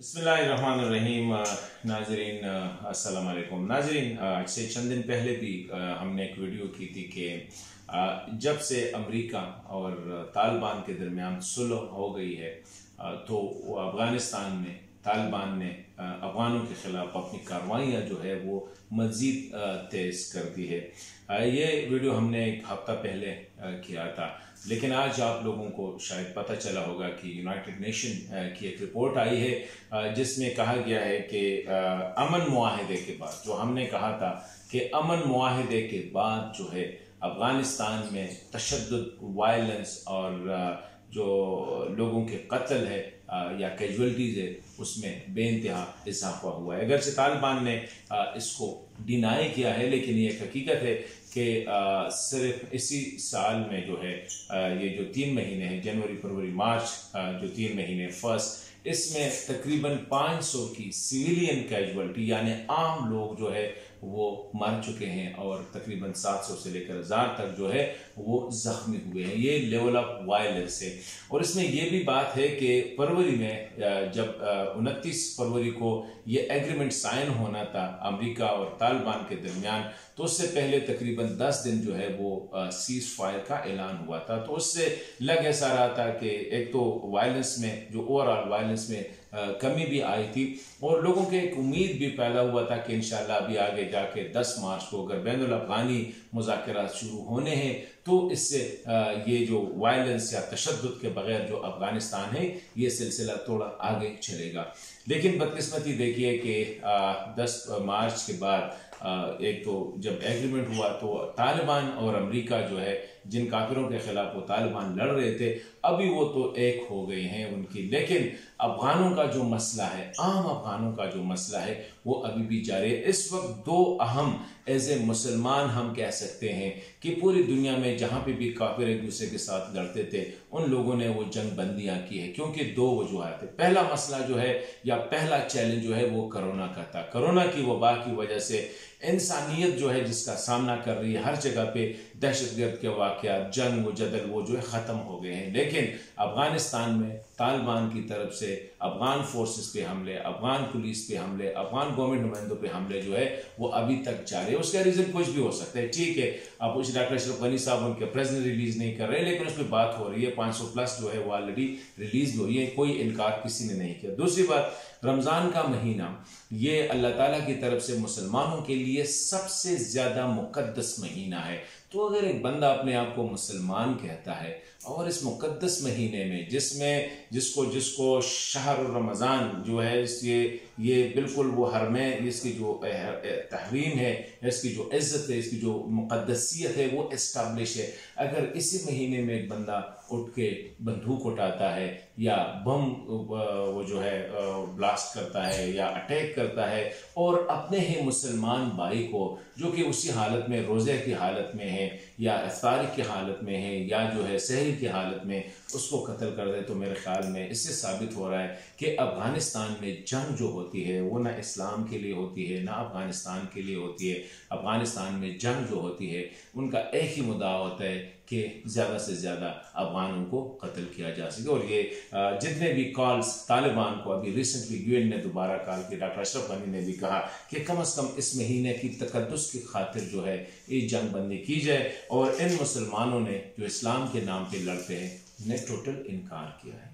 बिस्मिल्लाहिर्रहमानिर्रहीम। नाजरीन अस्सलाम वालेकुम। नाजरीन, आज से चंद दिन पहले भी हमने एक वीडियो की थी कि जब से अमेरिका और तालिबान के दरमियान सुलह हो गई है तो अफ़गानिस्तान में तालिबान ने अफ़गानों के ख़िलाफ़ अपनी कार्रवाइयाँ जो है वो मज़ीद तेज़ कर दी है। ये वीडियो हमने एक हफ़्ता पहले किया था, लेकिन आज आप लोगों को शायद पता चला होगा कि यूनाइटेड नेशन की एक रिपोर्ट आई है जिसमें कहा गया है कि अमन मुआहदे के बाद, जो हमने कहा था कि अमन मुआहदे के बाद जो है अफ़गानिस्तान में तशद्दुद, वायलेंस और जो लोगों के कत्ल है या कैजुअलिटीज़ है उसमें बेइंतहा इजाफा हुआ है। अगरचे तालिबान ने इसको डिनाई किया है, लेकिन ये एक हकीकत है कि सिर्फ इसी साल में जो है ये जो 3 महीने हैं, जनवरी, फरवरी, मार्च, जो 3 महीने फर्स्ट, इसमें तकरीबन 500 की सिविलियन कैजुअलिटी यानी आम लोग जो है वो मर चुके हैं और तकरीबन 700 से लेकर 1000 तक जो है वो जख्मी हुए हैं। ये लेवल ऑफ वायलेंस है। और इसमें ये भी बात है कि फरवरी में जब 29 फरवरी को ये एग्रीमेंट साइन होना था अमेरिका और तालिबान के दरमियान, तो उससे पहले तकरीबन 10 दिन जो है वो सीज फायर का ऐलान हुआ था। तो उससे लग ऐसा रहा था कि एक तो वायलेंस में, जो ओवरऑल वायलेंस में कमी भी आई थी और लोगों के एक उम्मीद भी पैदा हुआ था कि इंशाल्लाह अभी आगे जाके 10 मार्च को अगर बैनुल अफ़गानी मुज़ाकरात शुरू होने हैं तो इससे ये जो वायलेंस या तशद्दुद के बगैर जो अफ़गानिस्तान है ये सिलसिला थोड़ा आगे चलेगा। लेकिन बदकिस्मती देखिए कि 10 मार्च के बाद एक तो जब एग्रीमेंट हुआ तो तालिबान और अमेरिका जो है, जिन काफिरों के खिलाफ वो तालिबान लड़ रहे थे, अभी वो तो एक हो गए हैं उनकी, लेकिन अफगानों का जो मसला है, आम अफगानों का जो मसला है वो अभी भी जारी है। इस वक्त 2 अहम एज ए मुसलमान हम कह सकते हैं कि पूरी दुनिया में जहाँ पे भी काफिर एक दूसरे के साथ लड़ते थे उन लोगों ने वो जंग बंदियां की है, क्योंकि 2 वजूहात है। पहला मसला जो है या पहला चैलेंज जो है वो कोरोना का था। कोरोना की वबा की वजह से इंसानियत जो है जिसका सामना कर रही है, हर जगह पे दहशतगर्द के वाक़यात, जंग व जदल वो जो है ख़त्म हो गए हैं। लेकिन अफ़गानिस्तान में तालिबान की तरफ से अफ़गान फोर्सेस पे हमले, अफ़गान पुलिस पे हमले, अफ़गान गवर्नमेंट नुमाइंदों पे हमले जो है वो अभी तक जारी है। उसका रीज़न कुछ भी हो सकता है, ठीक है, अब उस डॉक्टर अशरफ गनी साहब उनके प्रेजेंट रिलीज़ नहीं कर रहे, लेकिन उस पर बात हो रही है। 500+ जो है वो ऑलरेडी रिलीज हुई है, कोई इनकार किसी ने नहीं किया। दूसरी बात, रमज़ान का महीना ये अल्लाह ताला की तरफ से मुसलमानों के लिए सबसे ज़्यादा मुक़द्दस महीना है। तो अगर एक बंदा अपने आप को मुसलमान कहता है और इस मुक़द्दस महीने में जिसको शहर रमज़ान जो है ये बिल्कुल वो हरमें, इसकी जो तहरीम है, इसकी जो इज़्ज़त है, इसकी जो मुक़द्दसियत है वो इस्टाब्लिश है, अगर इसी महीने में एक बंदा उठ के बंदूक उठाता है या बम वो जो है ब्लास्ट करता है या अटैक करता है और अपने ही मुसलमान भाई को, जो कि उसी हालत में, रोज़े की हालत में है या इफ्तारी की हालत में है या जो है सहरी की हालत में, उसको कत्ल कर दे, तो मेरे ख्याल में इससे साबित हो रहा है कि अफ़गानिस्तान में जंग जो होती है वो ना इस्लाम के लिए होती है ना अफ़गानिस्तान के लिए होती है। अफ़गानिस्तान में जंग जो होती है उनका एक ही मुद्दा होता है कि ज़्यादा से ज़्यादा अफ़गानों को कत्ल किया जा सके। और ये जितने भी कॉल्स तालिबान को, अभी रिसेंटली UN ने दोबारा कॉल की, डॉक्टर अशरफ गनी ने भी कहा कि कम से कम इस महीने की तकद्दुस की खातिर जो है ये जंग बंदी की जाए, और इन मुसलमानों ने जो इस्लाम के नाम पे लड़ते हैं ने टोटल इनकार किया है।